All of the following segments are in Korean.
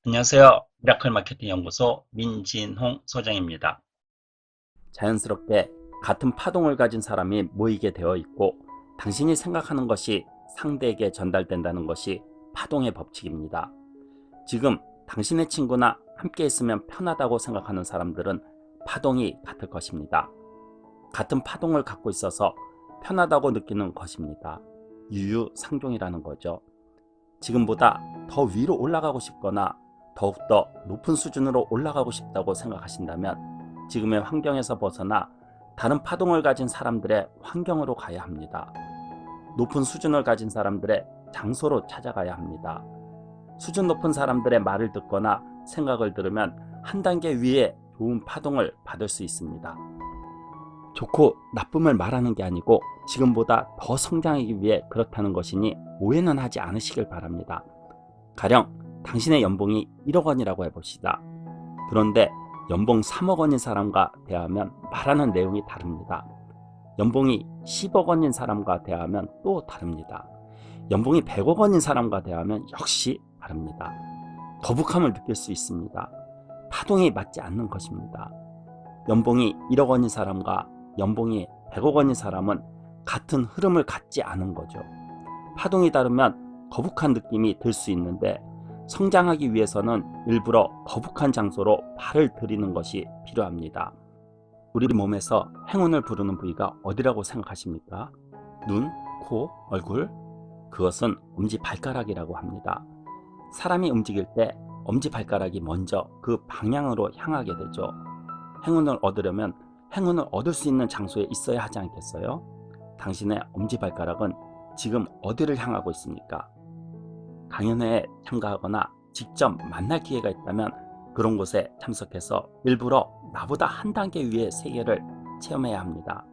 안녕하세요. 미라클 마케팅 연구소 민진홍 소장입니다. 자연스럽게 같은 파동을 가진 사람이 모이게 되어 있고 당신이 생각하는 것이 상대에게 전달된다는 것이 파동의 법칙입니다. 지금 당신의 친구나 함께 있으면 편하다고 생각하는 사람들은 파동이 같을 것입니다. 같은 파동을 갖고 있어서 편하다고 느끼는 것입니다. 유유상종이라는 거죠. 지금보다 더 위로 올라가고 싶거나 더욱더 높은 수준으로 올라가고 싶다고 생각하신다면 지금의 환경에서 벗어나 다른 파동을 가진 사람들의 환경으로 가야 합니다. 높은 수준을 가진 사람들의 장소로 찾아가야 합니다. 수준 높은 사람들의 말을 듣거나 생각을 들으면 한 단계 위에 좋은 파동을 받을 수 있습니다. 좋고 나쁨을 말하는 게 아니고 지금보다 더 성장하기 위해 그렇다는 것이니 오해는 하지 않으시길 바랍니다. 가령 당신의 연봉이 1억 원이라고 해봅시다. 그런데 연봉 3억 원인 사람과 대하면 말하는 내용이 다릅니다. 연봉이 10억 원인 사람과 대하면 또 다릅니다. 연봉이 100억 원인 사람과 대하면 역시 다릅니다. 거북함을 느낄 수 있습니다. 파동이 맞지 않는 것입니다. 연봉이 1억 원인 사람과 연봉이 100억 원인 사람은 같은 흐름을 갖지 않은 거죠. 파동이 다르면 거북한 느낌이 들 수 있는데 성장하기 위해서는 일부러 거북한 장소로 발을 들이는 것이 필요합니다. 우리 몸에서 행운을 부르는 부위가 어디라고 생각하십니까? 눈, 코, 얼굴? 그것은 엄지발가락이라고 합니다. 사람이 움직일 때 엄지발가락이 먼저 그 방향으로 향하게 되죠. 행운을 얻으려면 행운을 얻을 수 있는 장소에 있어야 하지 않겠어요? 당신의 엄지발가락은 지금 어디를 향하고 있습니까? 강연회에 참가하거나 직접 만날 기회가 있다면 그런 곳에 참석해서 일부러 나보다 한 단계 위의 세계를 체험해야 합니다.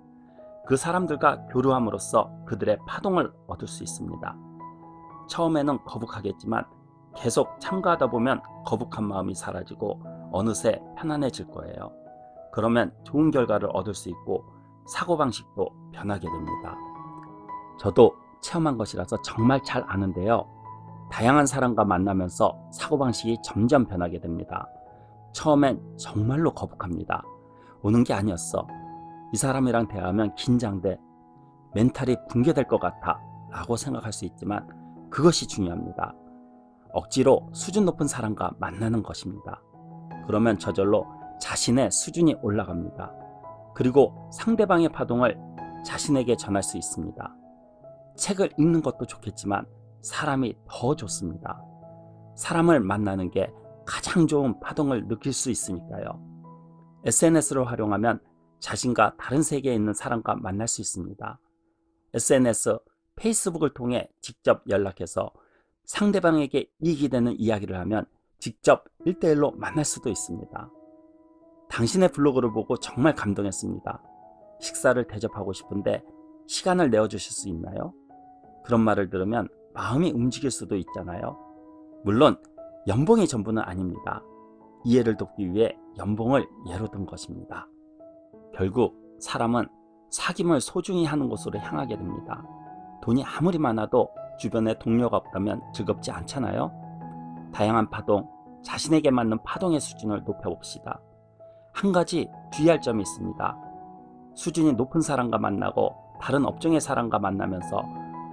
그 사람들과 교류함으로써 그들의 파동을 얻을 수 있습니다. 처음에는 거북하겠지만 계속 참가하다 보면 거북한 마음이 사라지고 어느새 편안해질 거예요. 그러면 좋은 결과를 얻을 수 있고 사고방식도 변하게 됩니다. 저도 체험한 것이라서 정말 잘 아는데요. 다양한 사람과 만나면서 사고방식이 점점 변하게 됩니다. 처음엔 정말로 거북합니다. 오는 게 아니었어. 이 사람이랑 대화하면 긴장돼. 멘탈이 붕괴될 것 같아 라고 생각할 수 있지만 그것이 중요합니다. 억지로 수준 높은 사람과 만나는 것입니다. 그러면 저절로 자신의 수준이 올라갑니다. 그리고 상대방의 파동을 자신에게 전할 수 있습니다. 책을 읽는 것도 좋겠지만 사람이 더 좋습니다. 사람을 만나는 게 가장 좋은 파동을 느낄 수 있으니까요. SNS를 활용하면 자신과 다른 세계에 있는 사람과 만날 수 있습니다. SNS, 페이스북을 통해 직접 연락해서 상대방에게 이익이 되는 이야기를 하면 직접 1대1로 만날 수도 있습니다. 당신의 블로그를 보고 정말 감동했습니다. 식사를 대접하고 싶은데 시간을 내어주실 수 있나요? 그런 말을 들으면 마음이 움직일 수도 있잖아요. 물론 연봉이 전부는 아닙니다. 이해를 돕기 위해 연봉을 예로 든 것입니다. 결국 사람은 사귐을 소중히 하는 곳으로 향하게 됩니다. 돈이 아무리 많아도 주변에 동료가 없다면 즐겁지 않잖아요. 다양한 파동, 자신에게 맞는 파동의 수준을 높여봅시다. 한 가지 주의할 점이 있습니다. 수준이 높은 사람과 만나고 다른 업종의 사람과 만나면서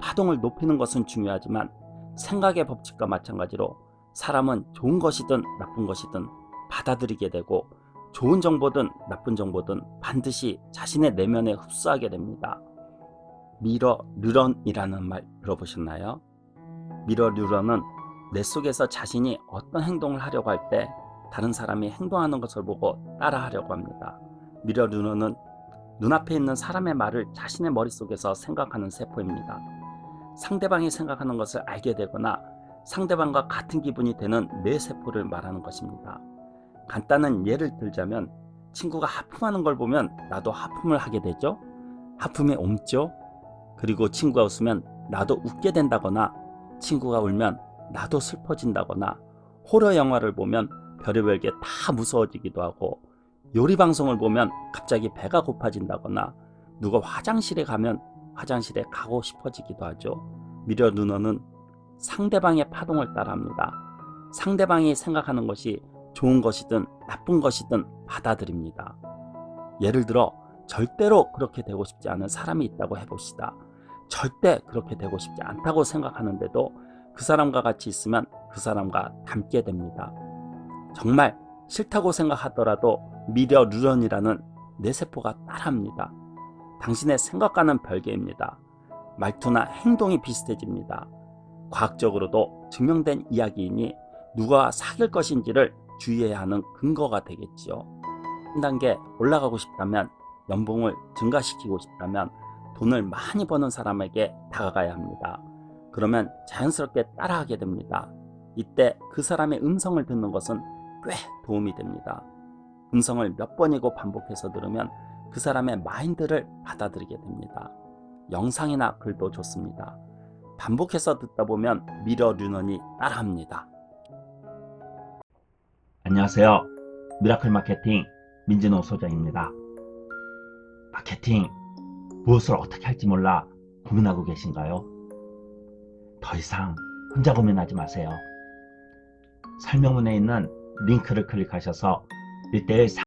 파동을 높이는 것은 중요하지만 생각의 법칙과 마찬가지로 사람은 좋은 것이든 나쁜 것이든 받아들이게 되고 좋은 정보든 나쁜 정보든 반드시 자신의 내면에 흡수하게 됩니다. 미러 뉴런이라는 말 들어보셨나요? 미러 뉴런은 뇌 속에서 자신이 어떤 행동을 하려고 할 때 다른 사람이 행동하는 것을 보고 따라하려고 합니다. 미러 뉴런은 눈앞에 있는 사람의 말을 자신의 머릿속에서 생각하는 세포입니다. 상대방이 생각하는 것을 알게 되거나 상대방과 같은 기분이 되는 뇌세포를 말하는 것입니다. 간단한 예를 들자면 친구가 하품하는 걸 보면 나도 하품을 하게 되죠. 하품에 옮죠. 그리고 친구가 웃으면 나도 웃게 된다거나 친구가 울면 나도 슬퍼진다거나 호러 영화를 보면 별의별 게 다 무서워지기도 하고 요리 방송을 보면 갑자기 배가 고파진다거나 누가 화장실에 가면 화장실에 가고 싶어지기도 하죠. 미러 누너는 상대방의 파동을 따라합니다. 상대방이 생각하는 것이 좋은 것이든 나쁜 것이든 받아들입니다. 예를 들어 절대로 그렇게 되고 싶지 않은 사람이 있다고 해봅시다. 절대 그렇게 되고 싶지 않다고 생각하는데도 그 사람과 같이 있으면 그 사람과 닮게 됩니다. 정말 싫다고 생각하더라도 미려 뉴런이라는 뇌세포가 따라합니다. 당신의 생각과는 별개입니다. 말투나 행동이 비슷해집니다. 과학적으로도 증명된 이야기이니 누가 사귈 것인지를 주의해야 하는 근거가 되겠지요. 한 단계 올라가고 싶다면, 연봉을 증가시키고 싶다면 돈을 많이 버는 사람에게 다가가야 합니다. 그러면 자연스럽게 따라하게 됩니다. 이때 그 사람의 음성을 듣는 것은 꽤 도움이 됩니다. 음성을 몇 번이고 반복해서 들으면 그 사람의 마인드를 받아들이게 됩니다. 영상이나 글도 좋습니다. 반복해서 듣다 보면 미러 뉴런이 따라합니다. 안녕하세요. 미라클 마케팅 민진호 소장입니다. 마케팅, 무엇을 어떻게 할지 몰라 고민하고 계신가요? 더 이상 혼자 고민하지 마세요. 설명문에 있는 링크를 클릭하셔서 1:1